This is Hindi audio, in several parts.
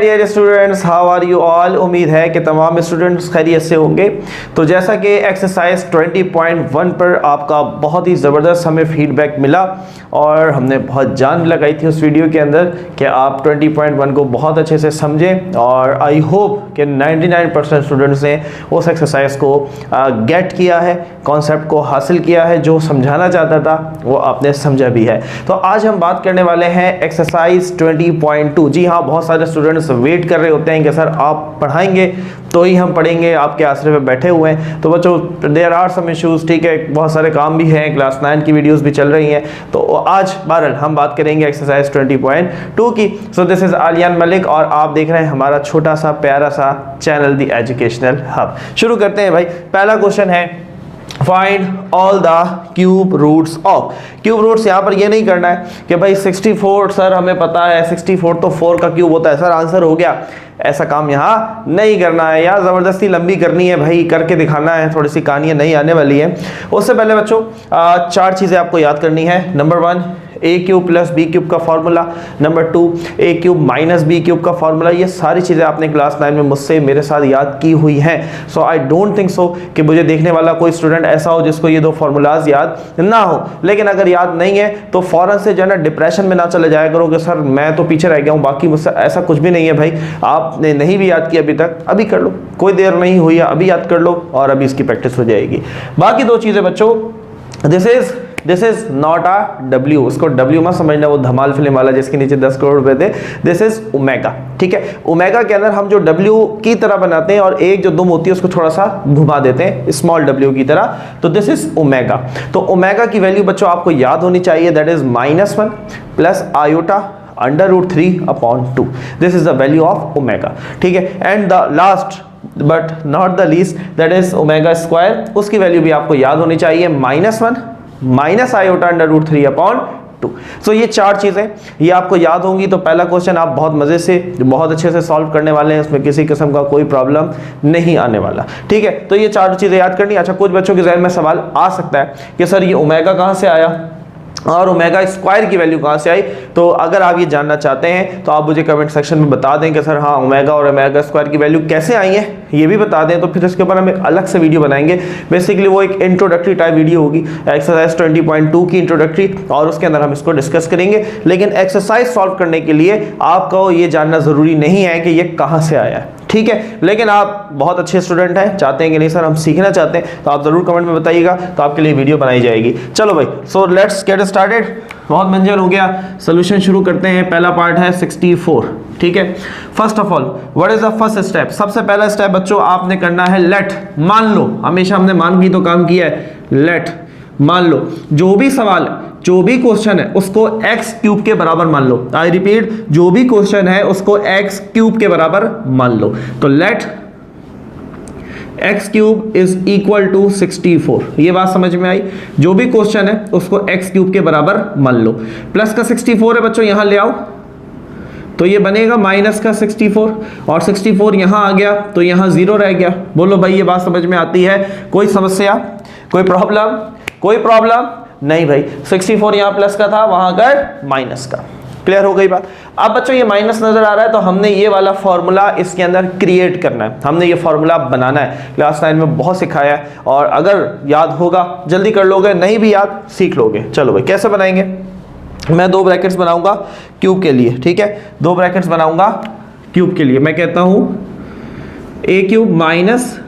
Dear students, how are you all. उम्मीद है कि तमाम स्टूडेंट्स खैरियत से होंगे। तो जैसा कि एक्सरसाइज 20.1 पर आपका बहुत ही ज़बरदस्त हमें फीडबैक मिला और हमने बहुत जान लगाई थी उस वीडियो के अंदर कि आप 20.1 को बहुत अच्छे से समझें, और आई होप कि 99% स्टूडेंट्स ने उस एक्सरसाइज को गेट किया है, कॉन्सेप्ट को हासिल किया है, जो समझाना चाहता था वो आपने समझा भी है। तो आज हम बात करने वाले हैं एक्सरसाइज 20.2। जी हाँ, बहुत सारे स्टूडेंट्स वेट कर रहे होते हैं कि सर आप पढ़ाएंगे तो ही हम पढ़ेंगे, आपके आसरे पे बैठे हुए हैं। तो बच्चों देयर आर सम इश्यूज, ठीक है, बहुत सारे काम भी हैं, क्लास 9 की वीडियोस भी चल रही हैं। तो आज बहरहाल हम बात करेंगे एक्सरसाइज 20.2 की। सो दिस इज आलियान मलिक और आप देख रहे हैं हमारा छोटा सा प्यारा सा चैनल द एजुकेशनल हब। शुरू करते हैं भाई। पहला क्वेश्चन है find all the cube roots of. Cube roots यहाँ पर ये नहीं करना है कि भाई 64 सर हमें पता है 64 तो 4 का क्यूब होता है, सर आंसर हो गया। ऐसा काम यहाँ नहीं करना है यार, ज़बरदस्ती लंबी करनी है भाई, करके दिखाना है, थोड़ी सी कहानियाँ नहीं आने वाली है। उससे पहले बच्चों 4 चीज़ें आपको याद करनी है। नंबर 1 ए क्यूब प्लस बी क्यूब का फॉर्मूला, नंबर 2 ए क्यूब माइनस बी क्यूब का फॉर्मूला। ये सारी चीज़ें आपने क्लास 9 में मुझसे मेरे साथ याद की हुई हैं। सो आई डोंट थिंक सो कि मुझे देखने वाला कोई स्टूडेंट ऐसा हो जिसको ये 2 फार्मूलाज याद ना हो। लेकिन अगर याद नहीं है तो फ़ौरन से जो है ना डिप्रेशन में ना चले जाया करो कि सर मैं तो पीछे रह गया हूँ, बाकी मुझसे ऐसा कुछ भी नहीं है भाई। आपने नहीं भी याद किया अभी तक, अभी कर लो, कोई देर नहीं हुई है, अभी याद कर लो और अभी इसकी प्रैक्टिस हो जाएगी। बाकी 2 चीज़ें बच्चों, this is not a W, उसको डब्ल्यू मत समझना, वो धमाल फिल्म वाला जिसके नीचे 10 करोड़ रुपए थे। दिस इज ओमेगा, ठीक है। ओमेगा के अंदर हम जो डब्ल्यू की तरह बनाते हैं और एक जो दुम होती है उसको थोड़ा सा घुमा देते हैं स्मॉल डब्ल्यू की तरह, तो दिस इज ओमेगा। तो ओमेगा की वैल्यू बच्चों आपको याद होनी चाहिए, that is -1 plus iota √3/2। This is the value of omega, ठीक है। And the last but not the least that is omega square, उसकी वैल्यू भी आपको याद होनी चाहिए, -1 माइनस आयोटा √3/2। सो ये 4 चीजें ये आपको याद होंगी तो पहला क्वेश्चन आप बहुत मजे से बहुत अच्छे से सॉल्व करने वाले हैं, इसमें किसी किस्म का कोई प्रॉब्लम नहीं आने वाला, ठीक है। तो ये 4 चीजें याद करनी। अच्छा, कुछ बच्चों के ज़हन में सवाल आ सकता है कि सर ये ओमेगा कहाँ से आया और ओमेगा स्क्वायर की वैल्यू कहाँ से आई। तो अगर आप ये जानना चाहते हैं तो आप मुझे कमेंट सेक्शन में बता दें कि सर हाँ ओमेगा और ओमेगा स्क्वायर की वैल्यू कैसे आई है, ये भी बता दें। तो फिर इसके ऊपर हम एक अलग से वीडियो बनाएंगे। बेसिकली वो एक इंट्रोडक्टरी टाइप वीडियो होगी, एक्सरसाइज 20.2 की इंट्रोडक्टरी, और उसके अंदर हम इसको डिस्कस करेंगे। लेकिन एक्सरसाइज सॉल्व करने के लिए आपको ये जानना ज़रूरी नहीं है कि ये कहाँ से आया है, ठीक है। लेकिन आप बहुत अच्छे स्टूडेंट हैं, चाहते हैं कि नहीं सर हम सीखना चाहते हैं, तो आप ज़रूर कमेंट में बताइएगा, तो आपके लिए वीडियो बनाई जाएगी। चलो भाई, सो लेट्स गेट स्टार्टेड। बहुत मंजर हो गया, सोल्यूशन शुरू करते हैं। पहला पार्ट है 64, ठीक है। First of all what is the first step. सबसे पहला स्टेप बच्चों आपने करना है लेट। मान लो, हमेशा हमने मान की तो काम किया है, लेट मान लो जो भी सवाल है, जो भी क्वेश्चन है उसको x क्यूब के बराबर मान लो। आई रिपीट, जो भी क्वेश्चन है उसको x क्यूब के बराबर मान लो। तो let x cube is equal to 64। ये बात समझ में आई। जो भी क्वेश्चन है उसको x क्यूब के बराबर मान लो। प्लस का 64 है बच्चों, यहां ले आओ तो ये बनेगा माइनस का 64, और 64 यहां आ गया तो यहां 0 रह गया। बोलो भाई ये बात समझ में आती है? कोई समस्या, कोई प्रॉब्लम? कोई प्रॉब्लम नहीं भाई। 64 यहाँ प्लस का था, वहां अगर माइनस का। क्लियर हो गई बात। अब बच्चों ये माइनस नजर आ रहा है तो हमने ये वाला फॉर्मूला इसके अंदर क्रिएट करना है, हमने ये फॉर्मूला बनाना है। क्लास 9 में बहुत सिखाया है और अगर याद होगा जल्दी कर लोगे, नहीं भी याद सीख लोगे। चलो भाई कैसे बनाएंगे। मैं 2 ब्रैकेट्स बनाऊंगा क्यूब के लिए, ठीक है। 2 ब्रैकेट्स बनाऊंगा क्यूब के लिए। मैं कहता हूं a cube minus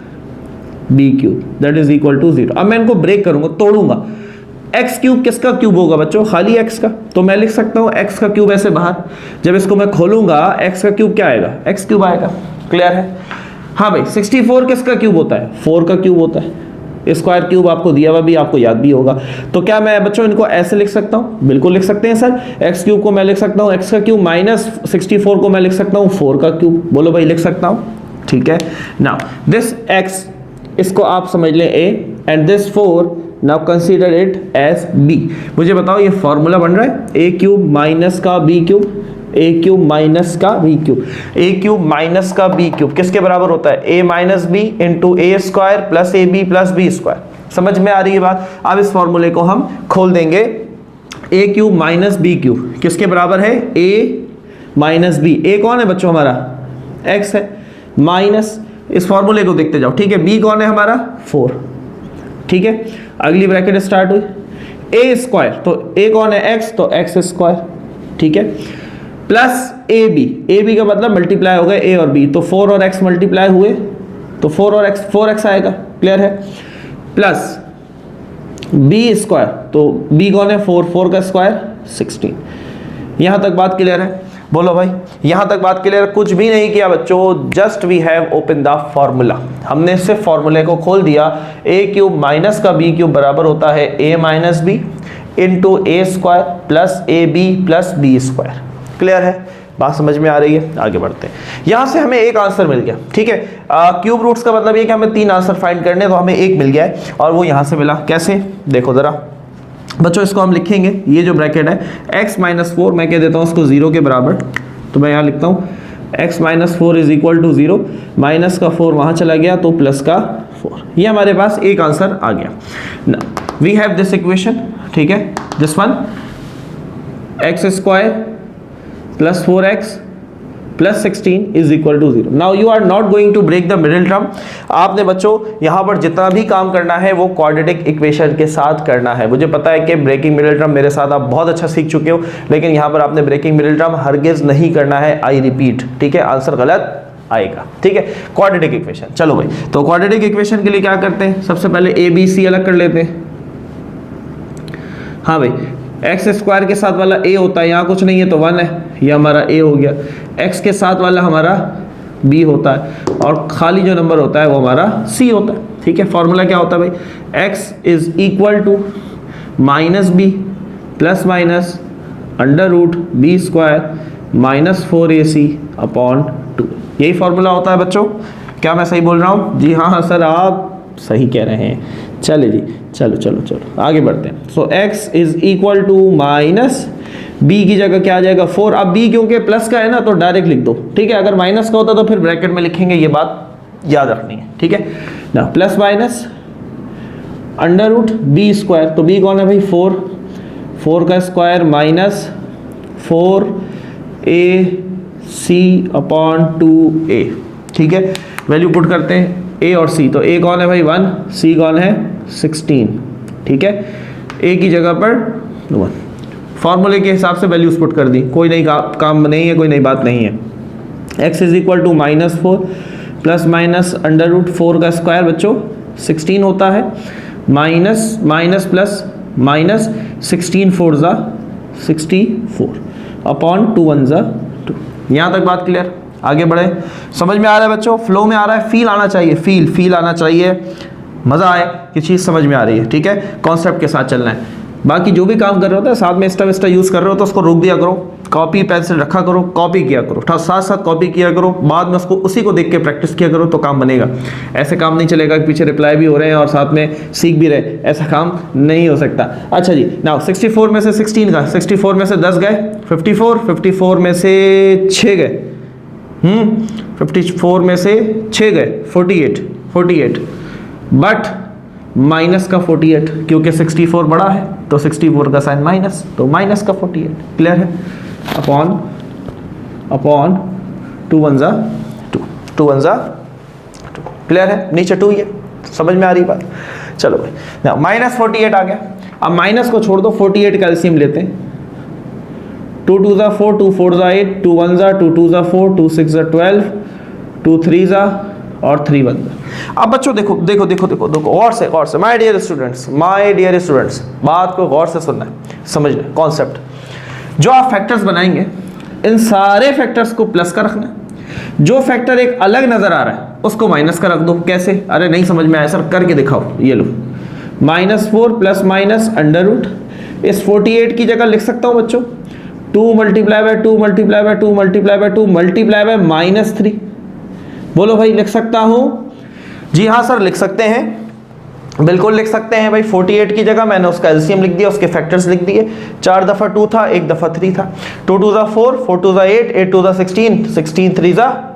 B cube that is equal to 0। अब मैं इनको ब्रेक करूंगा, तोड़ूंगा। एक्स क्यूब किसका क्यूब होगा बच्चों? खाली एक्स का। तो मैं लिख सकता हूं एक्स का क्यूब ऐसे बाहर। जब इसको मैं खोलूंगा एक्स का क्यूब क्या आएगा? एक्स क्यूब आएगा। क्लियर है? हाँ भाई 64 किसका क्यूब होता है? 4 का क्यूब होता है। स्क्वायर क्यूब आपको दिया हुआ भी, आपको याद भी होगा। तो क्या मैं बच्चों इनको ऐसे लिख सकता हूं? बिल्कुल लिख सकते हैं सर। एक्स क्यूब को मैं लिख सकता हूं एक्स का क्यूब माइनस 64 को मैं लिख सकता हूं 4 का क्यूब। बोलो भाई लिख सकता हूं, ठीक है। नाउ दिस एक्स, इसको आप समझ लें a and this 4 now consider it as b। मुझे बताओ ये फॉर्मूला बन रहा है a क्यूब माइनस का b cube, a cube minus का b cube, a cube minus का b क्यूब किसके बराबर होता है? a minus B into A square plus A B plus B square. समझ में आ रही है बात? अब इस फॉर्मूले को हम खोल देंगे। a cube minus B cube किसके बराबर है? a minus B. a कौन है बच्चों? हमारा x है माइनस, इस फॉर्मूले को देखते जाओ, ठीक है। b कौन है हमारा 4, ठीक है। अगली ब्रैकेट स्टार्ट हुई a स्क्वायर, तो a कौन है x, तो x स्क्वायर, ठीक है, प्लस ab का मतलब मल्टीप्लाई हो गए a और b, तो 4 और x मल्टीप्लाई हुए तो 4x आएगा, क्लियर है, प्लस b स्क्वायर, तो b कौन है 4 का स्क्वायर 16। यहां तक बात क्लियर है? बोलो भाई, यहां तक बात क्लियर? कुछ भी नहीं किया बच्चों, just we have open the formula, हमने सिर्फ फॉर्मूले को खोल दिया। a क्यूब माइनस का b क्यूब बराबर होता है a minus B into A square plus A B plus B square. Clear है? बात समझ में आ रही है? आगे बढ़ते हैं। यहां से हमें एक आंसर मिल गया, ठीक है। क्यूब रूट्स का मतलब ये कि हमें 3 आंसर फाइंड करने, तो हमें एक मिल गया है और वो यहां से मिला। कैसे? देखो जरा बच्चों, इसको हम लिखेंगे, ये जो ब्रैकेट है x माइनस 4, मैं कह देता हूँ उसको 0 के बराबर, तो मैं यहाँ लिखता हूँ x minus 4 is equal to 0, minus का 4 वहाँ चला गया तो प्लस का 4, ये हमारे पास एक आंसर आ गया ना। वी हैव दिस इक्वेशन, ठीक है, this one x square plus 4x plus 16 is equal to 0। Now you are not going to break the middle term. आपने बच्चों यहाँ पर जितना भी काम करना है वो क्वाड्रेटिक इक्वेशन के साथ करना है। मुझे पता है कि ब्रेकिंग मिडिल टर्म मेरे साथ आप बहुत अच्छा सीख चुके हो, लेकिन यहाँ पर आपने ब्रेकिंग मिडिल टर्म हरगिज नहीं करना है, आई रिपीट, ठीक है, आंसर गलत आएगा, ठीक है। क्वाड्रेटिक इक्वेशन, चलो भाई, तो क्वाड्रेटिक इक्वेशन के लिए क्या करते हैं, सबसे पहले ए बी सी अलग कर लेते हैं। हाँ भाई, एक्स स्क्वायर के साथ वाला a होता है, यहाँ कुछ नहीं है तो 1 है, ये हमारा a हो गया। x के साथ वाला हमारा b होता है और खाली जो नंबर होता है वो हमारा c होता है, ठीक है। फॉर्मूला क्या होता है भाई, x is equal to minus B plus minus under root B square minus 4ac upon 2, यही फॉर्मूला होता है बच्चों। क्या मैं सही बोल रहा हूँ? जी हाँ सर, आप सही कह रहे हैं। चले जी, चलो आगे बढ़ते हैं। So x is equal to minus b की जगह क्या आ जाएगा 4। अब b क्योंकि प्लस का है ना तो डायरेक्ट लिख दो, ठीक है। अगर माइनस का होता तो फिर ब्रैकेट में लिखेंगे, ये बात याद रखनी है, ठीक है ना। Plus minus under root b square, तो b कौन है भाई 4 का square minus 4ac upon 2a, ठीक है। वैल्यू पुट करते हैं a और c, तो a कौन है भाई 1, c कौन है 16, ठीक है। a की जगह पर 1, फॉर्मूले के हिसाब से वैल्यूज पुट कर दी, कोई नई काम नहीं है, कोई नई बात नहीं है। x is equal to minus 4 plus minus under root 4 का स्क्वायर बच्चों 16 होता है, माइनस माइनस प्लस माइनस 16 4 ज़ा 64 अपॉन 2 1 ज़ा 2। यहाँ तक बात क्लियर? आगे बढ़े, समझ में आ रहा है बच्चों? फ्लो में आ रहा है? फील आना चाहिए, फील आना चाहिए, मज़ा आए कि चीज़ समझ में आ रही है, ठीक है। कॉन्सेप्ट के साथ चलना है। बाकी जो भी काम कर रहे होता है साथ में एक्स्ट्रा यूज़ कर रहे हो तो उसको रोक दिया करो, कॉपी पेंसिल रखा करो, कॉपी किया करो, साथ साथ कॉपी किया करो, बाद में उसको उसी को देख के प्रैक्टिस किया करो तो काम बनेगा। ऐसे काम नहीं चलेगा कि पीछे रिप्लाई भी हो रहे हैं और साथ में सीख भी रहे, ऐसा काम नहीं हो सकता। अच्छा जी, नाउ 64 में से 16 का, 64 में से 10 गए 54 में से 6 गए 54 में से 6 गए 48 बट माइनस का 48, क्योंकि 64 बड़ा है तो 64 का साइन माइनस, तो माइनस का 48। क्लियर है? अपॉन 2 1 ज़ा 2 क्लियर है? नीचे 2 ये समझ में आ रही बात? चलो भाई, ना माइनस 48 आ गया। अब माइनस को छोड़ दो, 48 का एलसीएम लेते हैं। 2 2 ज़ा 4, 2 4 ज़ा 8, 2 1 ज़ा 2 2 ज़ा 4, 2 6 ज़ा 12, 2 3 ज़ा और 3 1 ज़ा। अब बच्चों देखो गौर से माय डियर स्टूडेंट्स, बात को गौर से सुनना है, समझना है कॉन्सेप्ट। जो आप फैक्टर्स बनाएंगे इन सारे फैक्टर्स को प्लस का रखना है। जो फैक्टर एक अलग नजर आ रहा है उसको माइनस का रख दो। कैसे? अरे नहीं समझ में आया सर, करके दिखाओ। ये लो, -4 प्लस माइनस अंडर रूट, इस 48 की जगह लिख सकता हूं बच्चों 2 multiply by 2 multiply by 2 multiply by 2 multiply by -3। बोलो भाई, लिख सकता हूं? जी हाँ सर, लिख सकते हैं, बिल्कुल लिख सकते हैं भाई। 48 की जगह मैंने उसका एलसीएम लिख दिया, उसके फैक्टर्स लिख दिए। 4 दफा 2 था, 1 दफा 3 था। 2 2 ज़ा 4, 4 2 ज़ा 8, 8 2 ज़ा 16, 16 3 ज़ा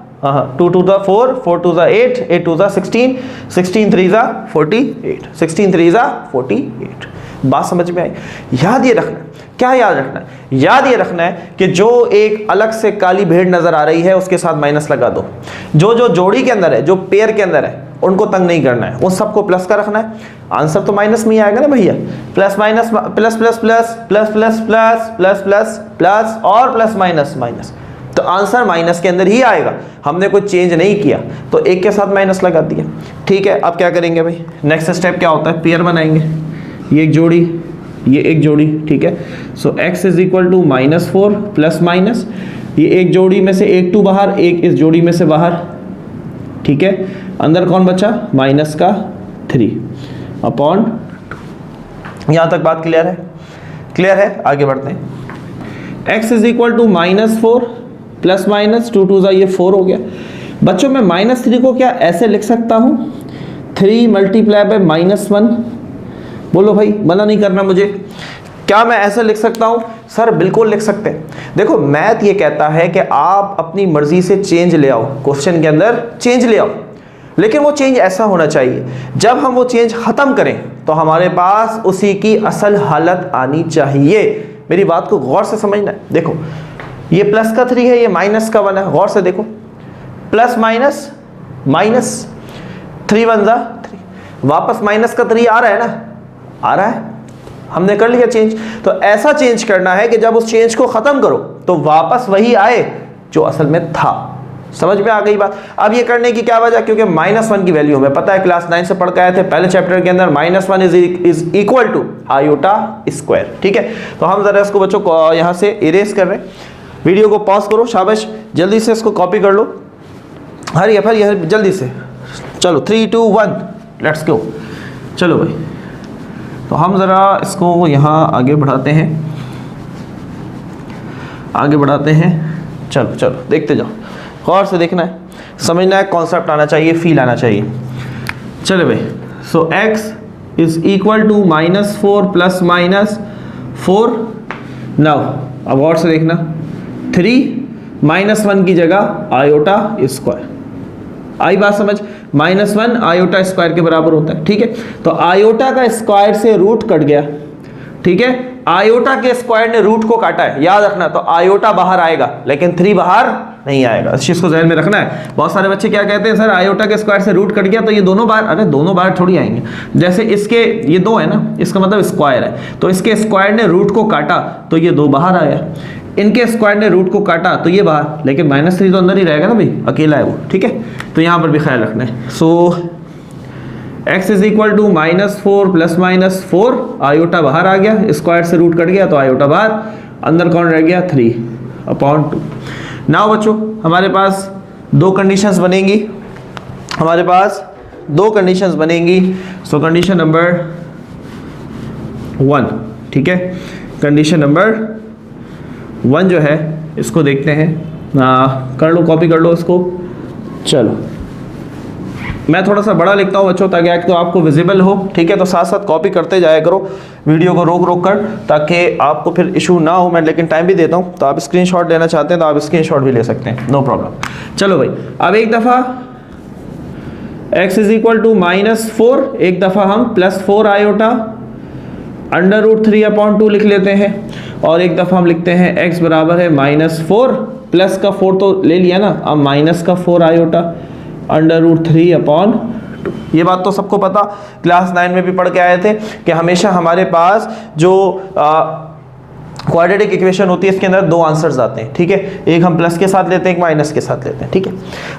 2 2 ज़ा 4, 4 2 ज़ा 8, 8 2 ज़ा 16, 16 3 ज़ा 48, 16 3 ज़ा 48। बात समझ में आई? याद ये रखना, क्या याद रखना है? याद ये रखना है कि जो एक अलग से काली भेड़ नजर आ रही है उसके साथ माइनस लगा दो। जो जोड़ी के अंदर है, जो पेयर के अंदर है, उनको तंग नहीं करना है, उन सबको प्लस का रखना है। आंसर तो माइनस में ही आएगा ना भैया, plus minus plus plus plus plus plus plus plus plus plus और प्लस माइनस माइनस, तो आंसर माइनस के अंदर ही आएगा। हमने कुछ चेंज नहीं किया तो एक के साथ माइनस लगा दिया। ठीक है, अब क्या करेंगे भाई? नेक्स्ट स्टेप क्या होता है? पेयर बनाएंगे, ये एक जोड़ी, ये एक जोड़ी। ठीक है, so x is equal to -4 plus minus, ये एक जोड़ी में से एक 2 बाहर, एक इस जोड़ी में से बाहर। ठीक है, अंदर कौन बचा? माइनस का 3 अपॉन। यहां तक बात क्लियर है? क्लियर है, आगे बढ़ते हैं। x is equal to -4 plus minus 2 2 ये 4 हो गया। बच्चों मैं -3 को क्या ऐसे लिख सकता हूं? 3 मल्टीप्लाई बाय -1। बोलो भाई, मना नहीं करना मुझे, क्या मैं ऐसे लिख सकता हूं? सर बिल्कुल लिख सकते हैं। देखो मैथ ये कहता है कि आप अपनी मर्जी से चेंज ले आओ, क्वेश्चन के अंदर चेंज ले आओ, लेकिन वो चेंज ऐसा होना चाहिए जब हम वो चेंज खत्म करें तो हमारे पास उसी की असल हालत आनी चाहिए। मेरी बात को गौर से समझना है। देखो ये प्लस का 3 है, ये माइनस का 1 है, गौर से देखो, प्लस माइनस माइनस 3 1 जा 3, वापस माइनस का 3 आ रहा है ना, आ रहा है, हमने कर लिया चेंज। तो ऐसा चेंज करना है कि जब उस चेंज को खत्म करो तो वापस वही आए जो असल में था। समझ में आ गई बात? अब ये करने की क्या वजह? क्योंकि -1 की वैल्यू हमें पता है, क्लास 9 से पढ़ के आए थे पहले चैप्टर के अंदर, -1 is equal to iota square. ठीक है, तो हम जरा इसको बच्चों को यहां से इरेज कर रहे हैं। वीडियो को पॉज करो, शाबाश, जल्दी से इसको कॉपी कर लो, हरी हरी जल्दी से। चलो 3 2 1 लेट्स गो। चलो भाई, तो हम ज़रा इसको यहाँ आगे बढ़ाते हैं, आगे बढ़ाते हैं। चलो चलो देखते जाओ, गौर से देखना है, समझना है, कॉन्सेप्ट आना चाहिए, फील आना चाहिए। चलो भाई, so x is equal to -4 plus -4। Now अब गौर से देखना, 3 -1 की जगह आयोटा स्क्वायर। आई बात समझ? -1 आयोटा स्क्वायर के बराबर होता है। ठीक है, तो आयोटा का स्क्वायर से रूट कट गया। ठीक है, आयोटा के स्क्वायर ने रूट को काटा है, याद रखना। तो आयोटा बाहर आएगा लेकिन 3 बाहर नहीं आएगा, इस चीज को ध्यान में रखना है। बहुत सारे बच्चे क्या कहते हैं, सर आयोटा के स्क्वायर से रूट कट गया तो ये दोनों बार, अरे दोनों बार थोड़ी आएंगे। जैसे इसके ये 2 है ना, इसका मतलब स्क्वायर है, तो इसके स्क्वायर ने रूट को काटा तो ये 2 बाहर आया, इनके स्क्वायर ने रूट को काटा तो ये बाहर, लेकिन -3 तो अंदर ही रहेगा ना भाई, अकेला है वो। ठीक है, तो यहां पर भी ख्याल रखना है। So x is equal to -4 plus -4, iota बाहर आ गया, स्क्वायर से रूट कट गया तो आयोटा बाहर, अंदर कौन रह गया? 3 अपॉन 2। नाउ बच्चों हमारे पास 2 कंडीशंस बनेंगी, हमारे पास 2 कंडीशंस बनेंगी। सो कंडीशन नंबर 1, ठीक है, कंडीशन नंबर 1 जो है इसको देखते हैं, कर लो, कॉपी कर लो इसको। चलो मैं थोड़ा सा बड़ा लिखता हूँ बच्चों, ताकि एक तो आपको विजिबल हो। ठीक है, तो साथ साथ कॉपी करते जाया करो वीडियो को रोक रोक कर, ताकि आपको फिर इशू ना हो। मैं लेकिन टाइम भी देता हूँ, तो आप स्क्रीनशॉट लेना चाहते हैं तो आप स्क्रीनशॉट भी ले सकते हैं, नो प्रॉब्लम। चलो भाई, अब एक दफ़ा x इज इक्वल टू -4, एक दफ़ा हम +4 आयोटा √3 अपॉन 2 लिख लेते हैं, और एक दफ़ा हम लिखते हैं x बराबर है -4, प्लस का 4 तो ले लिया ना, अब माइनस का 4 आयोटा √3 अपॉन 2। ये बात तो सबको पता, क्लास 9 में भी पढ़ के आए थे कि हमेशा हमारे पास जो क्वाड्रेटिक इक्वेशन होती है इसके अंदर 2 आंसर्स आते हैं। ठीक है, एक हम प्लस के साथ लेते हैं, एक माइनस के साथ लेते हैं। ठीक है,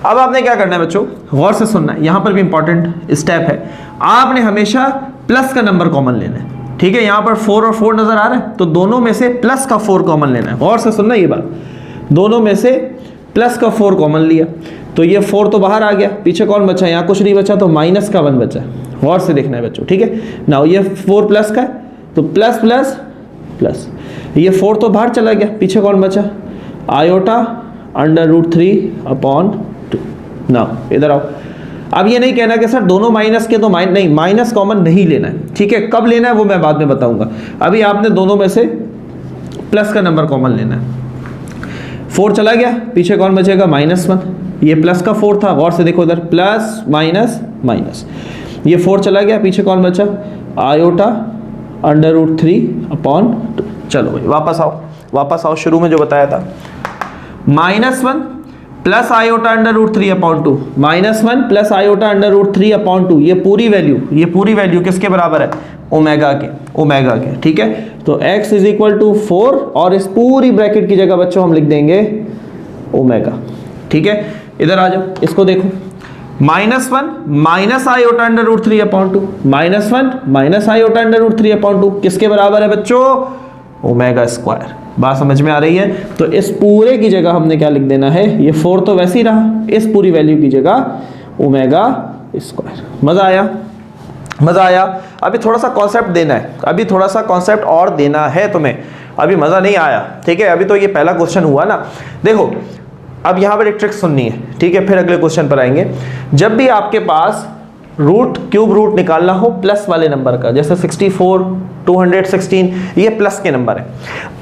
अब आपने क्या करना है बच्चों, गौर से सुनना है, यहाँ पर भी इंपॉर्टेंट स्टेप है। आपने हमेशा प्लस का नंबर कॉमन लेना है। ठीक है, यहाँ पर 4 और 4 नजर आ रहा है, तो दोनों में से प्लस का 4 कॉमन लेना है। गौर से सुनना ये बात, दोनों में से प्लस का 4 कॉमन लिया तो ये 4 तो बाहर आ गया, पीछे कौन बचा? यहाँ कुछ नहीं बचा, तो माइनस का 1 बचा। गौर से देखना है बच्चों। ठीक है, नाउ ये 4 प्लस का है, तो प्लस प्लस प्लस, ये 4 तो बाहर चला गया, पीछे कौन बचा? Iota √3 upon 2। नाउ इधर आओ, अब ये नहीं कहना कि सर दोनों माइनस के, तो नहीं, माइनस कॉमन नहीं लेना है। ठीक है, कब लेना है वो मैं बाद में बताऊंगा, अभी आपने दोनों में से प्लस का नंबर कॉमन लेना है। 4 चला गया, पीछे कौन बचेगा? -1, ये प्लस का 4 था, गौर से देखो इधर, प्लस माइनस माइनस, ये 4 चला गया, पीछे कौन बचा? आयोटा √3/2। चलो भाई वापस आओ शुरू में जो बताया था, -1 प्लस आयोटा √3/2, -1 प्लस आयोटा √3/2, ये पूरी वैल्यू किसके बराबर है? ओमेगा के, ठीक है। तो x = 4 और इस पूरी ब्रैकेट की जगह बच्चों हम लिख देंगे ओमेगा, ठीक है। इधर आ जाओ, इसको देखो, -1 माइनस आयोटा √3/2, -1 माइनस आयोटा √3/2 किसके बराबर है बच्चों? Omega square. बात समझ में आ रही है? तो इस पूरे की जगह हमने क्या लिख देना है, ये 4 तो वैसे ही रहा, इस पूरी वैल्यू की जगह ओमेगा स्क्वायर। मजा आया? अभी थोड़ा सा कॉन्सेप्ट देना है, अभी थोड़ा सा कॉन्सेप्ट और देना है तुम्हें, अभी मजा नहीं आया, ठीक है। अभी तो ये पहला क्वेश्चन हुआ ना। देखो अब यहाँ पर एक ट्रिक सुननी है, ठीक है, फिर अगले क्वेश्चन पर आएंगे। जब भी आपके पास क्यूब रूट निकालना हो प्लस वाले नंबर का, जैसे 64, 216, ये प्लस के नंबर है,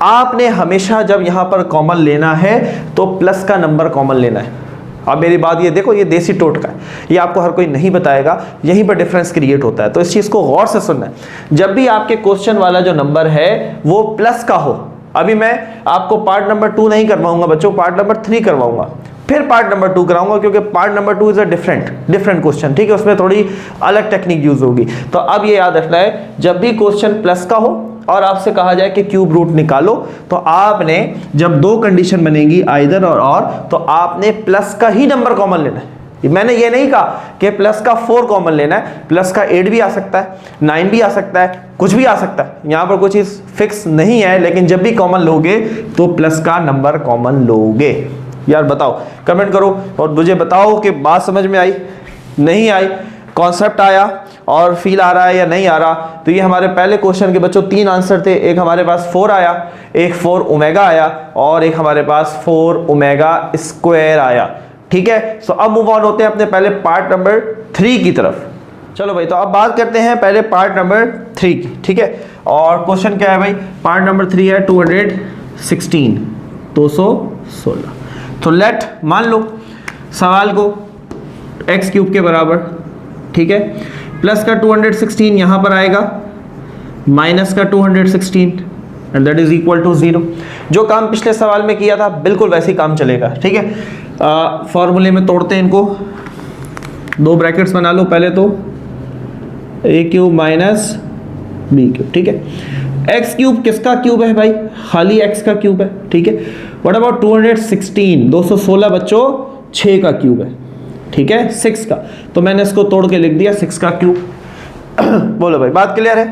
आपने हमेशा जब यहां पर कॉमन लेना है तो प्लस का नंबर कॉमन लेना है। अब मेरी बात ये देखो, ये देसी टोटका है, ये आपको हर कोई नहीं बताएगा, यहीं पर डिफरेंस क्रिएट होता है, तो इस चीज को गौर से सुनना है। जब भी आपके क्वेश्चन वाला जो नंबर है वो प्लस का हो, अभी मैं आपको पार्ट नंबर 2 नहीं करवाऊंगा बच्चों, पार्ट नंबर 3 करवाऊंगा, फिर पार्ट नंबर 2 कराऊंगा, क्योंकि part number 2 is a different question, ठीक है, उसमें थोड़ी अलग टेक्निक यूज होगी। तो अब ये याद रखना है, जब भी क्वेश्चन प्लस का हो और आपसे कहा जाए कि क्यूब रूट निकालो, तो आपने जब 2 कंडीशन बनेगी आइदर और, तो आपने प्लस का ही नंबर कॉमन लेना है। मैंने ये नहीं कहा कि प्लस का 4 कॉमन लेना है, प्लस का 8 भी आ सकता है, 9 भी आ सकता है, कुछ भी आ सकता है, यहां पर कोई चीज फिक्स नहीं है, लेकिन जब भी कॉमन लोगे तो प्लस का नंबर कॉमन लोगे। यार बताओ, कमेंट करो और मुझे बताओ कि बात समझ में आई, नहीं आई, कॉन्सेप्ट आया और फील आ रहा है या नहीं आ रहा। तो ये हमारे पहले क्वेश्चन के बच्चों 3 आंसर थे, एक हमारे पास 4 आया, एक 4 ओमेगा आया और एक हमारे पास 4 ओमेगा स्क्वायर आया, ठीक है। सो अब मूव ऑन होते हैं अपने पहले पार्ट नंबर 3 की तरफ। चलो भाई, तो अब बात करते हैं पहले पार्ट नंबर 3 की, ठीक है। और क्वेश्चन क्या है भाई? पार्ट नंबर 3 है 216। तो लेट मान लो सवाल को x³ के बराबर, ठीक है, प्लस का 216 यहां पर आएगा, माइनस का 216 and that is equal to 0। जो काम पिछले सवाल में किया था बिल्कुल वैसे ही काम चलेगा, ठीक है। फॉर्मूले में तोड़ते हैं इनको, 2 ब्रैकेट्स बना लो पहले तो, a³ माइनस b³, ठीक है। x³ किसका क्यूब है भाई? खाली x का क्यूब है, ठीक है। What about 216? 216 बच्चों 6 का क्यूब है, ठीक है, 6 का, तो मैंने इसको तोड़ के लिख दिया 6 का क्यूब। बोलो भाई, बात क्लियर है?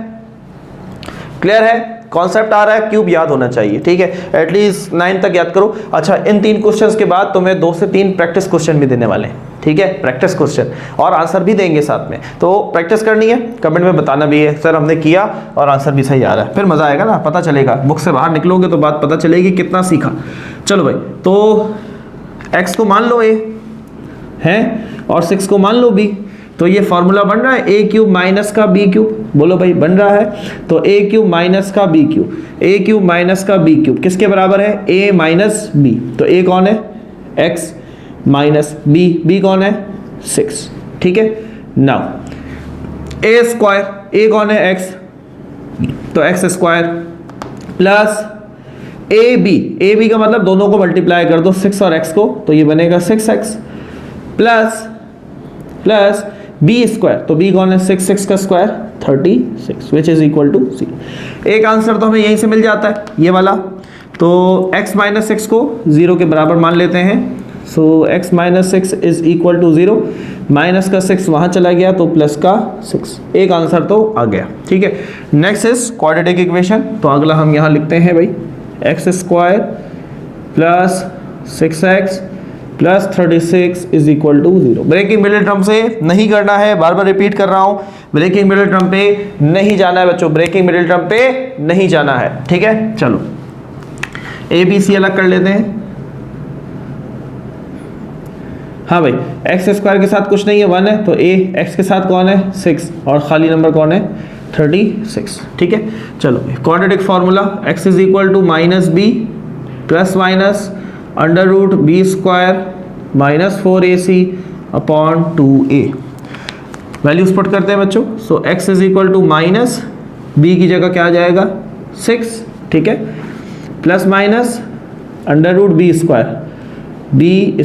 क्लियर है? कॉन्सेप्ट आ रहा है, क्यूब याद होना चाहिए, ठीक है, एटलीस्ट 9 तक याद करो। अच्छा, इन 3 क्वेश्चंस के बाद तुम्हें 2 से 3 प्रैक्टिस क्वेश्चन भी देने वाले हैं, ठीक है, प्रैक्टिस क्वेश्चन और आंसर भी देंगे साथ में, तो प्रैक्टिस करनी है, कमेंट में बताना भी है सर हमने किया और आंसर भी सही आ रहा है, फिर मजा आएगा ना, पता चलेगा, बुक से बाहर निकलोगे तो बात पता चलेगी कितना सीखा। चलो भाई, तो x को मान लो a है और 6 को मान लो b, तो ये फॉर्मूला बन रहा है a³ माइनस का b³। बोलो भाई, बन रहा है? तो a³ माइनस का b³, a³ माइनस का b³ किसके बराबर है? a minus b। तो a कौन है? x माइनस b कौन है? 6, ठीक है। नाउ a स्क्वायर, a कौन है? x, तो x स्क्वायर प्लस ab का मतलब दोनों को मल्टीप्लाई कर दो, 6 और x को, तो ये बनेगा 6x प्लस b स्क्वायर, तो b कौन है? 6 का square 36 which is equal to 0। एक आंसर तो हमें यहीं से मिल जाता है, ये वाला। तो x माइनस 6 को 0 के बराबर मान लेते हैं, so x minus 6 is equal to 0, minus का 6 वहां चला गया तो प्लस का 6, एक आंसर तो आ गया, ठीक है। नेक्स्ट इज क्वाड्रेटिक इक्वेशन, तो अगला हम यहां लिखते हैं भाई x square plus 6x plus 36 is equal to 0। Breaking middle term से नहीं करना है, बार बार रिपीट कर रहा हूं, ब्रेकिंग मिडिल टर्म पे नहीं जाना है बच्चों, ब्रेकिंग मिडिल टर्म पे नहीं जाना है, ठीक है। चलो ए बी सी अलग कर लेते हैं। हाँ भाई, एक्स स्क्वायर के साथ कुछ नहीं है, 1 है, तो ए एक्स के साथ कौन है? 6 और खाली नंबर कौन है? 36, ठीक है। चलो quadratic formula x is equal to minus B plus minus under root B square minus 4ac upon 2a। Values put करते हैं बच्चों। So x is equal to minus B की जगह क्या आ जाएगा 6, ठीक है, plus minus under root B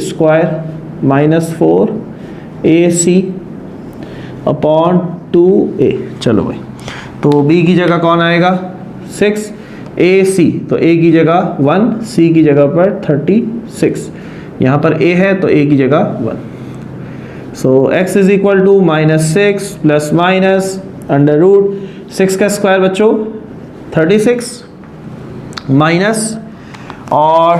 square minus 4ac upon 2a। चलो भाई, तो b की जगह कौन आएगा 6ac, तो a की जगह 1, c की जगह पर 36, यहाँ पर a है तो a की जगह 1। So x is equal to -6 plus minus under root 6 का स्क्वायर बच्चों 36 माइनस, और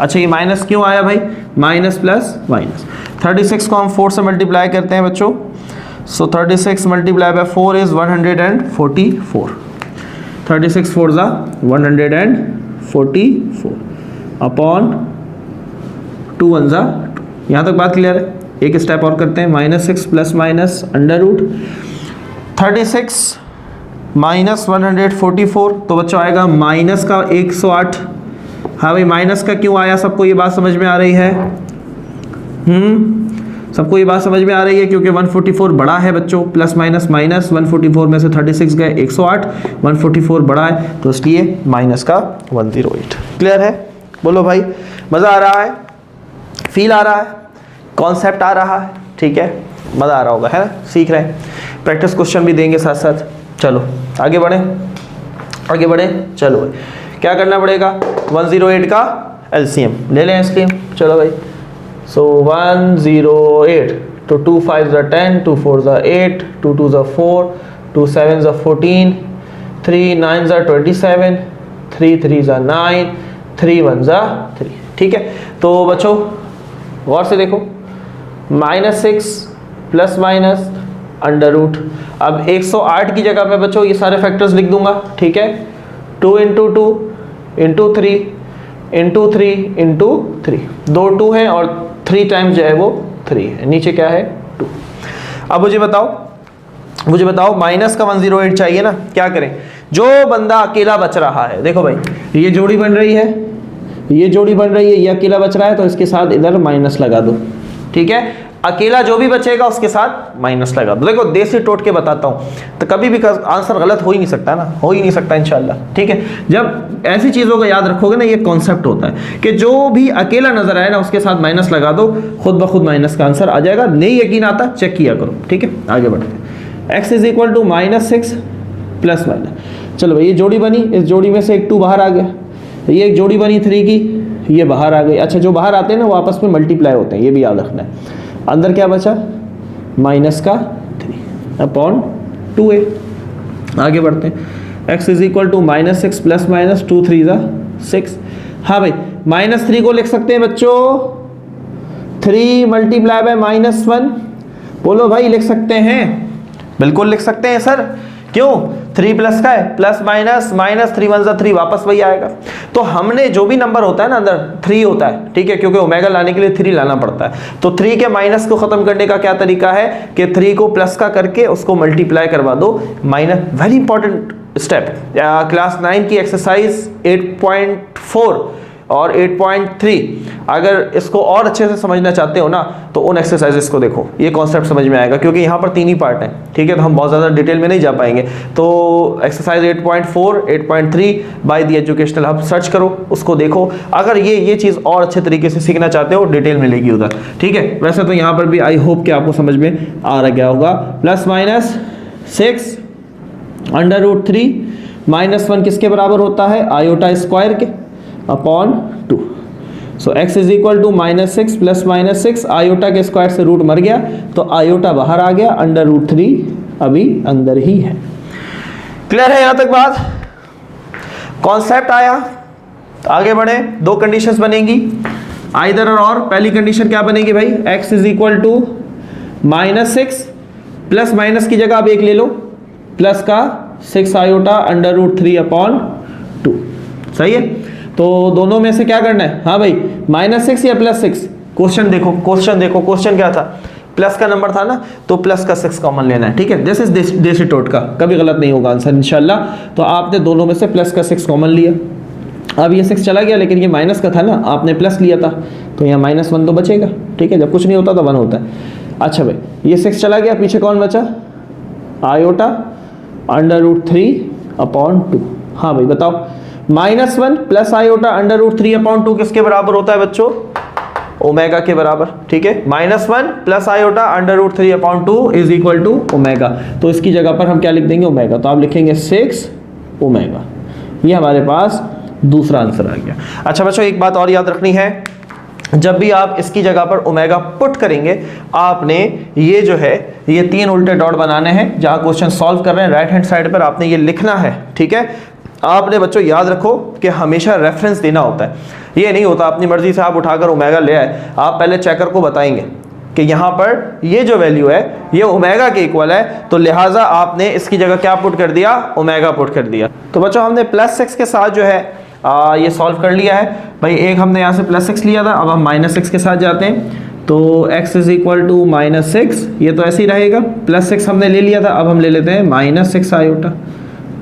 अच्छा ये माइनस क्यों आया भाई, माइनस प्लस माइनस, 36 को हम 4 से मल्टीप्लाई करते हैं बच्चों, सो 36 मल्टीप्लाई बाय 4 इज 144, 36 4 जा 144 अपॉन 2 1 जा 2। यहाँ तक बात क्लियर है। एक स्टेप और करते हैं, -6 plus minus under root 36 minus 144, तो बच्चों आएगा माइनस का 108। हाँ भाई, माइनस का क्यों आया, सबको ये बात समझ में आ रही है? सबको ये बात समझ में आ रही है, क्योंकि 144 बड़ा है बच्चों, प्लस माइनस माइनस, 144 में से 36 गए 108, 144 बड़ा है तो इसलिए माइनस का 108। क्लियर है? बोलो भाई, मज़ा आ रहा है, फील आ रहा है, कॉन्सेप्ट आ रहा है, ठीक है, मज़ा आ रहा होगा, है ना, सीख रहे हैं, प्रैक्टिस क्वेश्चन भी देंगे साथ साथ। चलो आगे बढ़े, आगे बढ़े, चलो भाई क्या करना पड़ेगा, 108 का एलसीएम ले लें एलसीएम। चलो भाई, सो 108, तो 2 5 ज़ा 10, 2 4 ज़ा 8, 2 2 ज़ा 4, 2 7 ज़ा 14, 3 9 ज़ा 27, 3 3 ज़ा 9, 3 1 ज़ा 3, ठीक है। तो बच्चों गौर से देखो, -6 प्लस माइनस अंडर रूट, अब 108 की जगह पे बच्चों ये सारे फैक्टर्स लिख दूंगा, ठीक है, 2 इंटू 2 इंटू 3 इंटू 3 इंटू 3, 2 2 है और 3 टाइम्स जो है वो 3 है, नीचे क्या है 2। अब मुझे बताओ माइनस का 108 चाहिए ना, क्या करें, जो बंदा अकेला बच रहा है, देखो भाई ये जोड़ी बन रही है, ये जोड़ी बन रही है, ये अकेला बच रहा है तो इसके साथ इधर माइनस लगा दो, ठीक है, अकेला जो भी बचेगा उसके साथ माइनस लगा दो। देखो देसी टोट के बताता हूँ, तो कभी भी आंसर गलत हो ही नहीं सकता ना, हो ही नहीं सकता इंशाल्लाह, ठीक है। जब ऐसी चीज़ों को याद रखोगे ना, ये कॉन्सेप्ट होता है कि जो भी अकेला नजर आए ना उसके साथ माइनस लगा दो, खुद ब खुद माइनस का आंसर आ जाएगा। नहीं यकीन आता चेक किया करो, ठीक है। आगे बढ़ते हैं, x is equal to -6 plus minus, चलो भाई ये जोड़ी बनी, इस जोड़ी में से एक 2 बाहर आ गया, ये एक जोड़ी बनी 3 की, ये बाहर आ गई। अच्छा जो बाहर आते हैं ना वो आपस में मल्टीप्लाई होते हैं, ये भी याद रखना है। अंदर क्या बचा, माइनस का 3 अपॉन 2a। आगे बढ़ते हैं, x is equal to -6 plus minus 2 3 ज़ा 6। हाँ भाई, -3 को लिख सकते हैं बच्चों 3 मल्टीप्लाई बाय -1, बोलो भाई लिख सकते हैं, बिल्कुल लिख सकते हैं सर, क्यों, 3 प्लस का है, प्लस माइनस, -3 1 ज़ा 3, वापस वही आएगा। तो हमने जो भी नंबर होता है ना अंदर 3 होता है, ठीक है, क्योंकि ओमेगा लाने के लिए 3 लाना पड़ता है। तो 3 के माइनस को खत्म करने का क्या तरीका है कि 3 को प्लस का करके उसको मल्टीप्लाई करवा दो, minus. Very important step, class 9 की एक्सरसाइज 8.4 और 8.3, अगर इसको और अच्छे से समझना चाहते हो ना तो उन एक्सरसाइजेस को देखो, ये कॉन्सेप्ट समझ में आएगा, क्योंकि यहाँ पर 3 ही पार्ट हैं, ठीक है, तो हम बहुत ज़्यादा डिटेल में नहीं जा पाएंगे। तो exercise 8.4 8.3 by the educational hub search करो, उसको देखो, अगर ये चीज़ और अच्छे तरीके से सीखना चाहते हो डिटेल मिलेगी उधर, ठीक है। वैसे तो यहाँ पर भी आई होप कि आपको समझ में आ गया होगा। +/6 अंडर रूट 3 -1 किसके बराबर होता है, आयोटा स्क्वायर के upon 2। So x is equal to -6 plus -6, iota के स्क्वायर से रूट मर गया तो आयोटा बाहर आ गया, अंडर रूट 3 अभी अंदर ही है। क्लियर है यहाँ तक बात, कॉन्सेप्ट आया। आगे बढ़े, 2 कंडीशंस बनेंगी, आइदर और। पहली कंडीशन क्या बनेगी भाई, x is equal to -6 plus minus की जगह आप एक ले लो, प्लस का 6 आयोटा अंडर रूट 3 अपॉन 2, सही है। तो दोनों में से क्या करना है, हाँ भाई -6 या +6, क्वेश्चन देखो, क्वेश्चन क्या था, प्लस का नंबर था ना, तो प्लस का 6 कॉमन लेना है, ठीक है। दिस इज देसी टोट का, कभी गलत नहीं होगा आंसर इंशाल्लाह। तो आपने दोनों में से प्लस का 6 कॉमन लिया, अब ये 6 चला गया, लेकिन ये माइनस का था ना, आपने प्लस लिया था, तो यहाँ -1 तो बचेगा, ठीक है, जब कुछ नहीं होता तो 1 होता है। अच्छा भाई ये 6 चला गया, पीछे कौन बचा, आयोटा अंडर रूट 3 अपॉन 2। हाँ भाई बताओ, -1 plus iota under root 3 upon 2 किसके बराबर होता है बच्चों? ओमेगा के बराबर। ठीक है, -1 plus iota under root 3 upon 2 is equal to omega. तो इसकी जगह पर हम क्या लिख देंगे? ओमेगा। तो आप लिखेंगे 6 ओमेगा। ये हमारे पास दूसरा आंसर आ गया। अच्छा बच्चों, एक बात और याद रखनी है, जब भी आप इसकी जगह पर ओमेगा पुट करेंगे, आपने ये जो है ये 3 उल्टे डॉट बनाने हैं। जहां क्वेश्चन सॉल्व कर रहे हैं राइट हैंड साइड पर आपने ये लिखना है। ठीक है, आपने बच्चों याद रखो कि हमेशा रेफरेंस देना होता है। ये नहीं होता अपनी मर्जी से आप उठाकर ओमेगा ले आए, आप पहले चेकर को बताएंगे कि यहाँ पर ये जो वैल्यू है ये ओमेगा के इक्वल है, तो लिहाजा आपने इसकी जगह क्या पुट कर दिया? ओमेगा पुट कर दिया। तो बच्चों हमने +6 के साथ जो है ये सॉल्व कर लिया है भाई। एक हमने यहाँ से +6 लिया था, अब हम -6 के साथ जाते हैं। तो x इज इक्वल टू -6, ये तो ऐसे ही रहेगा। +6 हमने ले लिया था, अब हम ले लेते हैं -6 iota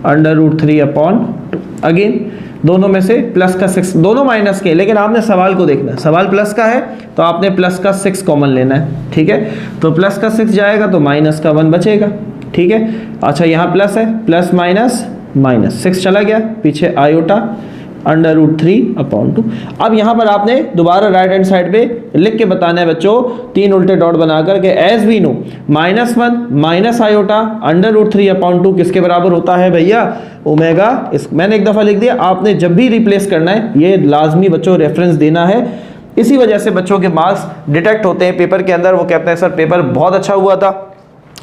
under root 3 upon 2। Again दोनों में से प्लस का 6, दोनों माइनस के, लेकिन आपने सवाल को देखना है। सवाल प्लस का है तो आपने प्लस का 6 कॉमन लेना है। ठीक है, तो प्लस का 6 जाएगा तो माइनस का 1 बचेगा। ठीक है, अच्छा यहाँ प्लस है, प्लस माइनस माइनस 6 चला गया, पीछे आयोटा अंडर रूट 3 अपॉन 2। अब यहाँ पर आपने दोबारा राइट हैंड साइड पे लिख के बताना है बच्चों, 3 उल्टे डॉट बनाकर के as we know -1 minus iota under root 3 upon 2 किसके बराबर होता है भैया? ओमेगा। इस मैंने एक दफ़ा लिख दिया, आपने जब भी रिप्लेस करना है ये लाजमी बच्चों रेफरेंस देना है। इसी वजह से बच्चों के मार्क्स डिटेक्ट होते हैं पेपर के अंदर। वो कहते हैं सर पेपर बहुत अच्छा हुआ था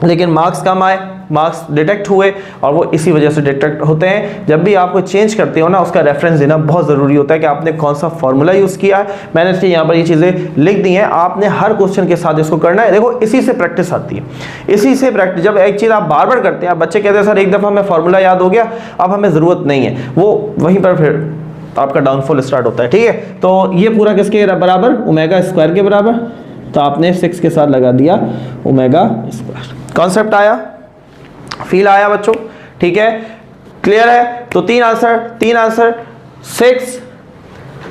लेकिन मार्क्स कम आए, मार्क्स डिटेक्ट हुए, और वो इसी वजह से डिटेक्ट होते हैं। जब भी आपको चेंज करते हो ना, उसका रेफरेंस देना बहुत ज़रूरी होता है कि आपने कौन सा फॉर्मूला यूज़ किया है। मैंने इसलिए यहाँ पर ये चीज़ें लिख दी हैं, आपने हर क्वेश्चन के साथ इसको करना है। देखो इसी से प्रैक्टिस आती है, इसी से प्रैक्टिस। जब एक चीज़ आप बार बार करते हैं, आप बच्चे कहते हैं सर एक दफ़ा हमें फॉर्मूला याद हो गया, अब हमें ज़रूरत नहीं है, वो वहीं पर फिर आपका डाउनफॉल स्टार्ट होता है। ठीक है, तो ये पूरा किसके बराबर? ओमेगा स्क्वायर के बराबर। तो आपने 6 के साथ लगा दिया ओमेगा स्क्वायर। कॉन्सेप्ट आया, फील आया बच्चों? ठीक है, क्लियर है? तो तीन answer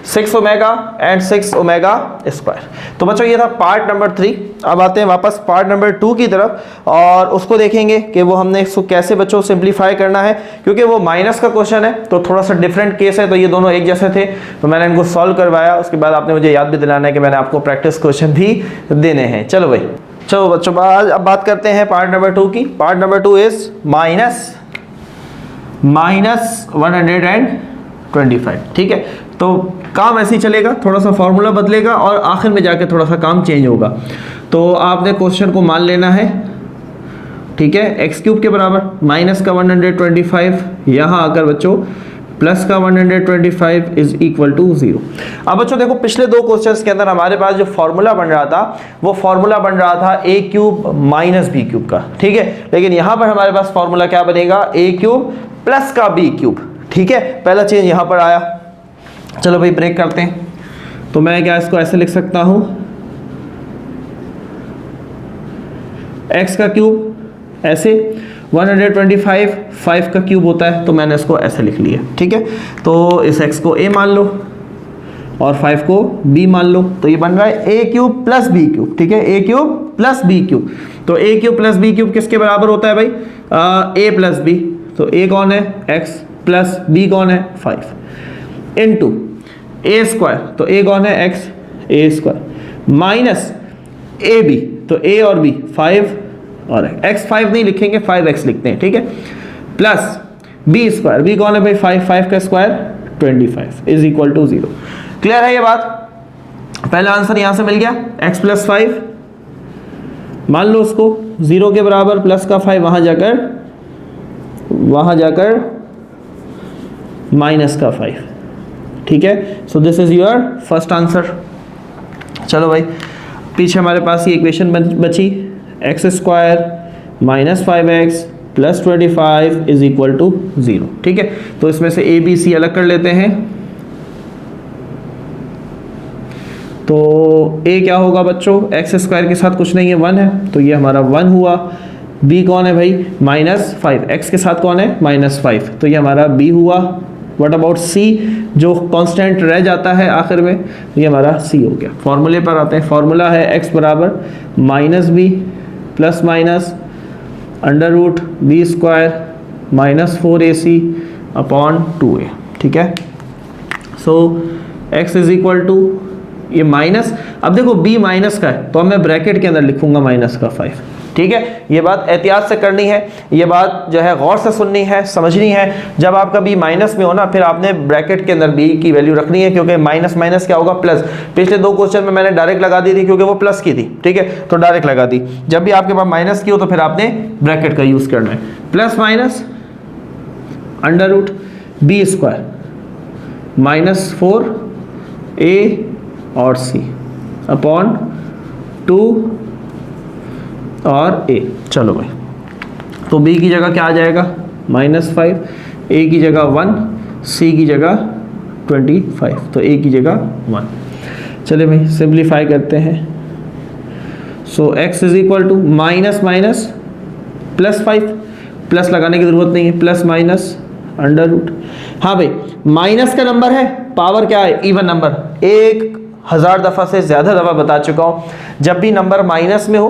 6 omega and 6 omega square. तो बच्चों ये था पार्ट नंबर 3। अब आते हैं वापस पार्ट नंबर 2 की तरफ, और उसको देखेंगे कि वो हमने इसको कैसे बच्चों सिंप्लीफाई करना है। क्योंकि वो माइनस का क्वेश्चन है तो थोड़ा सा डिफरेंट केस है, तो ये दोनों एक जैसे थे तो मैंने इनको सॉल्व करवाया। उसके बाद आपने मुझे याद भी दिलाना है कि मैंने आपको प्रैक्टिस क्वेश्चन भी देने हैं। चलो भाई, चलो बच्चों अब बात करते हैं पार्ट नंबर 2 की। Part number 2 is minus 125। ठीक है, तो काम ऐसे ही चलेगा, थोड़ा सा फॉर्मूला बदलेगा और आखिर में जाके थोड़ा सा काम चेंज होगा। तो आपने क्वेश्चन को मान लेना है। ठीक है, x³ के बराबर माइनस का 125, यहाँ आकर बच्चों प्लस का 125 इज इक्वल टू 0। अब बच्चों देखो पिछले 2 क्वेश्चंस के अंदर हमारे पास जो फॉर्मूला बन रहा था वो फॉर्मूला बन रहा था a³ माइनस b³ का। ठीक है, लेकिन यहाँ पर हमारे पास फॉर्मूला क्या बनेगा? a³ प्लस का b³। ठीक है, पहला चेंज यहाँ पर आया। चलो भाई ब्रेक करते हैं। तो मैं क्या इसको ऐसे लिख सकता हूँ, x का क्यूब ऐसे, 125 5 का क्यूब होता है, तो मैंने इसको ऐसे लिख लिया। ठीक है, तो इस x को a मान लो और 5 को b मान लो, तो ये बन रहा है a³ प्लस b³। ठीक है, a³ प्लस b³। तो a³ प्लस b³ किसके बराबर होता है भाई? a plus b। तो a कौन है? x प्लस b कौन है? 5 इंटू a स्क्वायर। तो a कौन है? x, a square minus ab। तो a और b 5 और x 5 नहीं लिखेंगे, 5x लिखते हैं। ठीक है, प्लस b स्क्वायर, b कौन है भाई? 5 का square 25 is equal to 0। Clear है ये बात? पहला आंसर यहां से मिल गया, x प्लस 5 मान लो उसको 0 के बराबर, प्लस का 5 वहां जाकर माइनस का 5। ठीक है, so this is your first answer. चलो भाई, पीछे हमारे पास ये इक्वेशन बची, x square minus 5x plus 25 is equal to 0। ठीक है, तो इसमें से a b c अलग कर लेते हैं। तो a क्या होगा बच्चों? एक्स स्क्वायर के साथ कुछ नहीं है, 1 है, तो ये हमारा 1 हुआ। b कौन है भाई? माइनस 5, x के साथ कौन है? माइनस 5, तो ये हमारा b हुआ। व्हाट अबाउट c, जो कांस्टेंट रह जाता है आखिर में, ये हमारा c हो गया। फॉर्मूले पर आते हैं। फॉर्मूला है x बराबर minus b plus minus under root b square -4ac upon 2a, ठीक है। So x is equal to ये माइनस, अब देखो b माइनस का है तो अब मैं ब्रैकेट के अंदर लिखूंगा -5, ठीक है। ये बात एहतियात से करनी है, ये बात जो है गौर से सुननी है, समझनी है। जब आपका b माइनस में हो ना, फिर आपने ब्रैकेट के अंदर b की वैल्यू रखनी है, क्योंकि माइनस माइनस क्या होगा प्लस। पिछले 2 क्वेश्चन में मैंने डायरेक्ट लगा दी थी क्योंकि वो प्लस की थी, ठीक है, तो डायरेक्ट लगा दी। जब भी आपके पास माइनस की हो तो फिर आपने ब्रैकेट का यूज करना है। Plus minus under root b square -4a और c अपॉन 2 और a। चलो भाई, तो b की जगह क्या आ जाएगा -5, a की जगह 1, c की जगह 25, तो a की जगह 1। चलिए भाई सिंप्लीफाई करते हैं। So x is equal to minus minus +5, plus लगाने की जरूरत नहीं है, प्लस माइनस अंडर रूट। हाँ भाई, माइनस का नंबर है, पावर क्या है, इवन नंबर। 1000 दफ़ा से ज़्यादा दफ़ा बता चुका हूँ, जब भी नंबर माइनस में हो,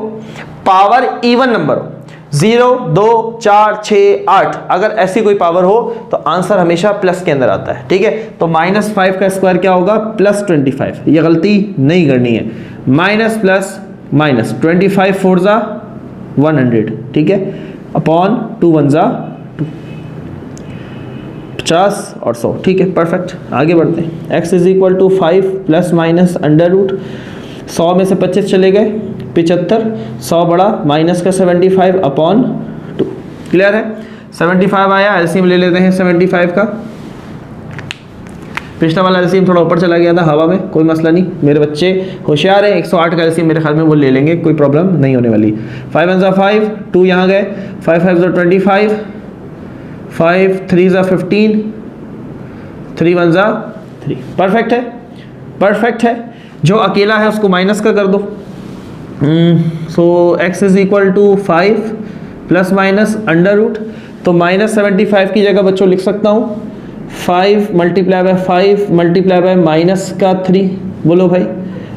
पावर इवन नंबर हो, 0, 2, 4, 6, 8, अगर ऐसी कोई पावर हो तो आंसर हमेशा प्लस के अंदर आता है, ठीक है। तो -5 का स्क्वायर क्या होगा, +25। ये गलती नहीं करनी है, माइनस प्लस माइनस, 25 4 ज़ा 100, ठीक है, अपॉन 2 1 ज़ा 50 और 100, ठीक है, परफेक्ट। आगे बढ़ते हैं। x is equal to 5 plus minus under root, 100 में से 25 चले गए 75, 100 बड़ा माइनस का 75 अपॉन 2। क्लियर है, 75 आया, एलसीएम ले लेते हैं 75 का। पिछला वाला एलसीएम थोड़ा ऊपर चला गया था हवा में, कोई मसला नहीं, मेरे बच्चे होशियार हैं, 108 का एलसीएम मेरे ख्याल में वो ले लेंगे, कोई प्रॉब्लम नहीं होने वाली। 5 1 ज़ा 5, 2 यहाँ गए, 5 5 ज़ा 25, 5 3 ज़ा 15, 3 1 ज़ा 3। परफेक्ट है, परफेक्ट है। जो अकेला है उसको माइनस का कर दो। So x is equal to 5 plus minus under root, तो -75 की जगह बच्चों लिख सकता हूँ 5 multiply by 5 multiply by minus का 3। बोलो भाई,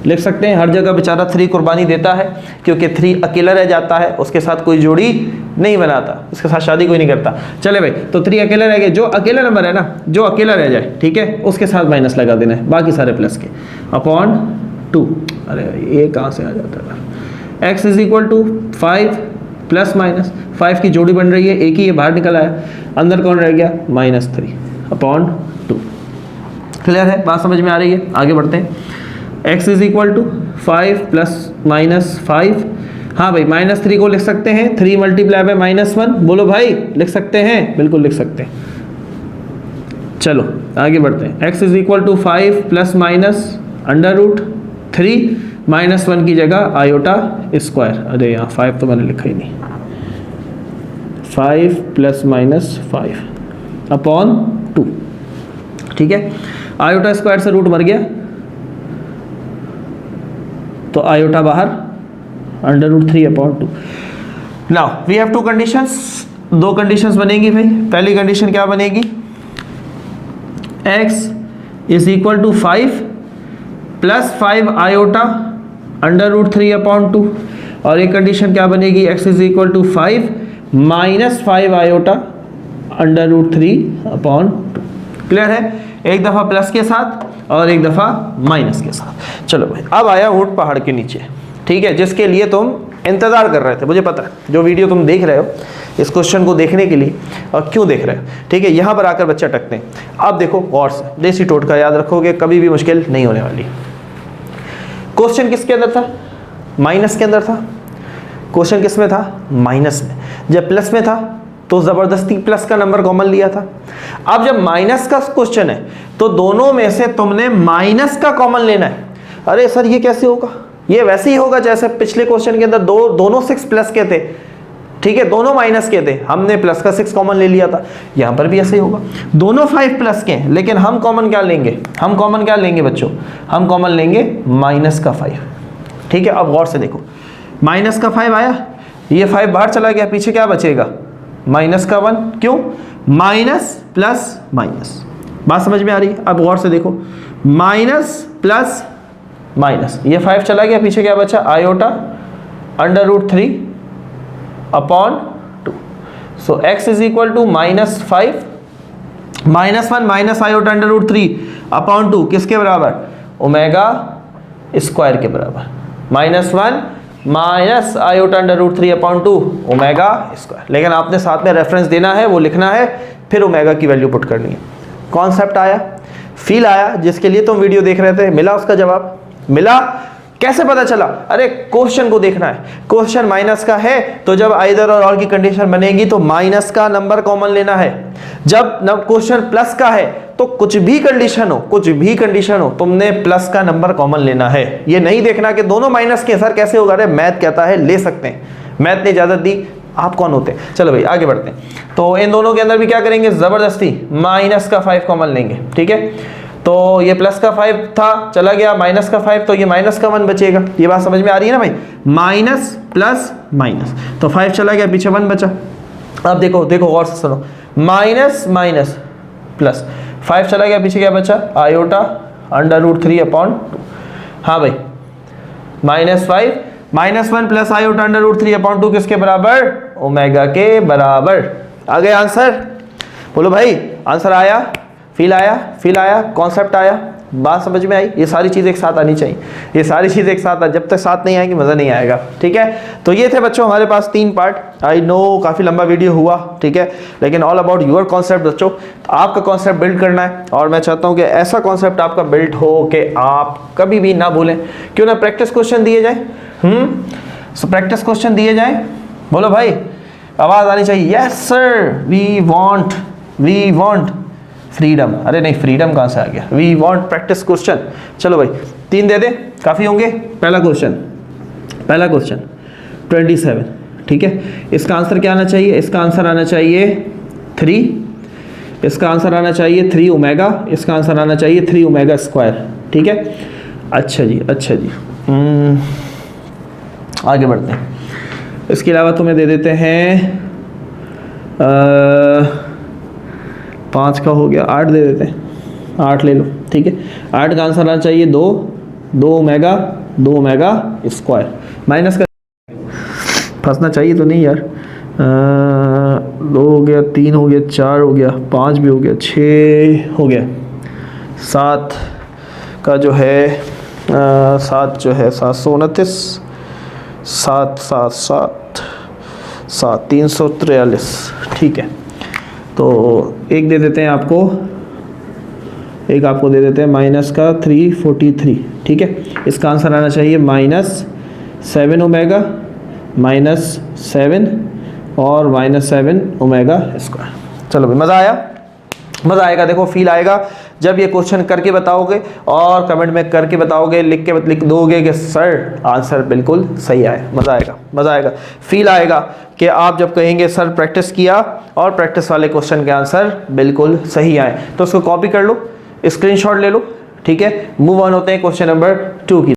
लिख सकते हैं। हर जगह बेचारा 3 कुर्बानी देता है, क्योंकि 3 अकेला रह जाता है, उसके साथ कोई जोड़ी नहीं बनाता, उसके साथ शादी कोई नहीं करता। चले भाई, तो 3 अकेला रह गए, जो अकेला नंबर है ना, जो अकेला रह जाए, ठीक है, उसके साथ माइनस लगा देना है, बाकी सारे प्लस के, अपॉन 2। अरे ये कहाँ से आ जाता है। x is equal to 5 plus minus 5 की जोड़ी बन रही है, एक ही ये बाहर निकल आया, अंदर कौन रह गया, -3 अपॉन 2। क्लियर है, बात समझ में आ रही है। आगे बढ़ते हैं। x is equal to 5 plus minus 5, हाँ भाई -3 को लिख सकते हैं 3 मल्टीप्लाई बाय -1। बोलो भाई, लिख सकते हैं, बिल्कुल लिख सकते हैं। चलो आगे बढ़ते हैं। x is equal to 5 plus minus under root 3, -1 की जगह आयोटा स्क्वायर। अरे यहाँ 5 तो मैंने लिखा ही नहीं, 5 प्लस माइनस 5 अपॉन 2, ठीक है। आयोटा स्क्वायर से रूट मर गया, तो आयोटा बाहर, under root 3 upon 2। Now we have 2 conditions, 2 conditions बनेगी भाई। पहली कंडीशन क्या बनेगी, x is equal to 5 plus 5 iota under root 3 upon 2, और एक कंडीशन क्या बनेगी, x is equal to 5 minus 5 iota under root 3 upon 2। Clear है, एक दफ़ा प्लस के साथ और एक दफ़ा माइनस के साथ। चलो भाई, अब आया ऊंट पहाड़ के नीचे, ठीक है, जिसके लिए तुम इंतज़ार कर रहे थे, मुझे पता है, जो वीडियो तुम देख रहे हो इस क्वेश्चन को देखने के लिए, और क्यों देख रहे हो, ठीक है, यहाँ पर आकर बच्चे अटकते हैं। अब देखो गौर से, देसी टोटका याद रखोगे, कभी भी मुश्किल नहीं होने वाली। क्वेश्चन किसके अंदर था, माइनस के अंदर था। क्वेश्चन किस में था, माइनस में। जब प्लस में था तो ज़बरदस्ती प्लस का नंबर कॉमन लिया था। अब जब माइनस का क्वेश्चन है तो दोनों में से तुमने माइनस का कॉमन लेना है। अरे सर ये कैसे होगा, ये वैसे ही होगा जैसे पिछले क्वेश्चन के अंदर दोनों 6 प्लस के थे, ठीक है, दोनों माइनस के थे, हमने प्लस का 6 कॉमन ले लिया था। यहाँ पर भी ऐसे ही होगा, दोनों 5 प्लस के हैं, लेकिन हम कॉमन क्या लेंगे, हम कॉमन क्या लेंगे बच्चों, हम कॉमन लेंगे माइनस का 5, ठीक है। अब गौर से देखो, माइनस का 5 आया, ये 5 बाहर चला गया, पीछे क्या बचेगा, माइनस का 1। क्यों, माइनस प्लस माइनस, बात समझ में आ रही है। अब गौर से देखो, माइनस प्लस माइनस, ये 5 चला गया, पीछे क्या बचा, iota under root 3 upon 2। So x is equal to -5 -1 minus iota under root 3 upon 2 किसके बराबर, ओमेगा स्क्वायर के बराबर। -1 minus iota under root 3 upon 2 omega square. लेकिन आपने साथ में रेफरेंस देना है, वो लिखना है, फिर ओमेगा की वैल्यू पुट करनी है। कॉन्सेप्ट आया, फील आया, जिसके लिए तुम वीडियो देख रहे थे, मिला उसका जवाब? मिला? कैसे पता चला? अरे क्वेश्चन को देखना है। क्वेश्चन माइनस का है तो जब आइदर और की कंडीशन बनेगी तो माइनस का नंबर कॉमन लेना है। जब क्वेश्चन प्लस का है तो कुछ भी कंडीशन हो तुमने प्लस का नंबर कॉमन लेना है। ये नहीं देखना कि दोनों माइनस के, सर कैसे होगा? अरे मैथ कहता है ले सकते हैं, मैथ ने इजाजत दी, आप कौन होते हैं? चलो भाई आगे बढ़ते हैं। तो इन दोनों के अंदर भी क्या करेंगे, जबरदस्ती माइनस का 5 कॉमन लेंगे, ठीक है। तो ये प्लस का 5 था, चला गया माइनस का 5, तो ये माइनस का 1 बचेगा। ये बात समझ में आ रही है ना भाई? माइनस प्लस माइनस, तो 5 चला गया, पीछे 1 बचा। अब देखो गौर से सुनो, माइनस माइनस प्लस 5 चला गया, पीछे क्या बचा, आयोटा अंडर रूट 3 अपॉन 2। हाँ भाई, -5 -1 plus iota under root 3 upon 2 किसके बराबर, ओमेगा के बराबर। आ गया आंसर? बोलो भाई, आंसर आया? फील आया? कॉन्सेप्ट आया? बात समझ में आई? ये सारी चीज़ एक साथ आनी चाहिए, ये सारी चीज़ एक साथ, जब तक साथ नहीं आएंगी मज़ा नहीं आएगा, ठीक है। तो ये थे बच्चों हमारे पास 3 पार्ट। आई नो काफ़ी लंबा वीडियो हुआ, ठीक है, लेकिन ऑल अबाउट योर कॉन्सेप्ट बच्चों। आपका कॉन्सेप्ट बिल्ड करना है और मैं चाहता हूँ कि ऐसा कॉन्सेप्ट आपका बिल्ड हो कि आप कभी भी ना भूलें। क्यों ना प्रैक्टिस क्वेश्चन दिए जाए, सो प्रैक्टिस क्वेश्चन दिए जाए। बोलो भाई, आवाज़ आनी चाहिए। Yes sir, we want freedom. अरे नहीं, फ्रीडम कहाँ से आ गया? We want practice question. चलो भाई 3 दे दे, काफ़ी होंगे। पहला क्वेश्चन 27, ठीक है। इसका आंसर क्या आना चाहिए? इसका आंसर आना चाहिए 3। इसका आंसर आना चाहिए 3 ओमेगा। इसका आंसर आना चाहिए 3 ओमेगा स्क्वायर, ठीक है। अच्छा जी आगे बढ़ते हैं। इसके अलावा तुम्हें दे देते हैं 5 का हो गया, 8 दे देते हैं, 8 ले लो, ठीक है। 8 का आंसर आना चाहिए 2 ओमेगा स्क्वायर। माइनस का फंसना चाहिए तो नहीं यार। 2 हो गया, 3 हो गया, 4 हो गया, 5 भी हो गया, 6 हो गया, 7 का जो है 7 जो है 729, 7 343, ठीक है। तो एक दे देते हैं आपको, एक आपको दे देते हैं माइनस का 343, ठीक है। इसका आंसर आना चाहिए -7 ओमेगा, -7 और -7 ओमेगा स्क्वायर। चलो भाई, मज़ा आया? मज़ा आएगा। देखो फील आएगा जब ये क्वेश्चन करके बताओगे और कमेंट में करके बताओगे, लिख दोगे कि सर आंसर बिल्कुल सही आया। मज़ा आएगा। फील आएगा कि आप जब कहेंगे सर प्रैक्टिस किया और प्रैक्टिस वाले क्वेश्चन के आंसर बिल्कुल सही आए। तो उसको कॉपी कर लो, स्क्रीनशॉट ले लो, ठीक है। मूव ऑन होते हैं क्वेश्चन नंबर 2 की।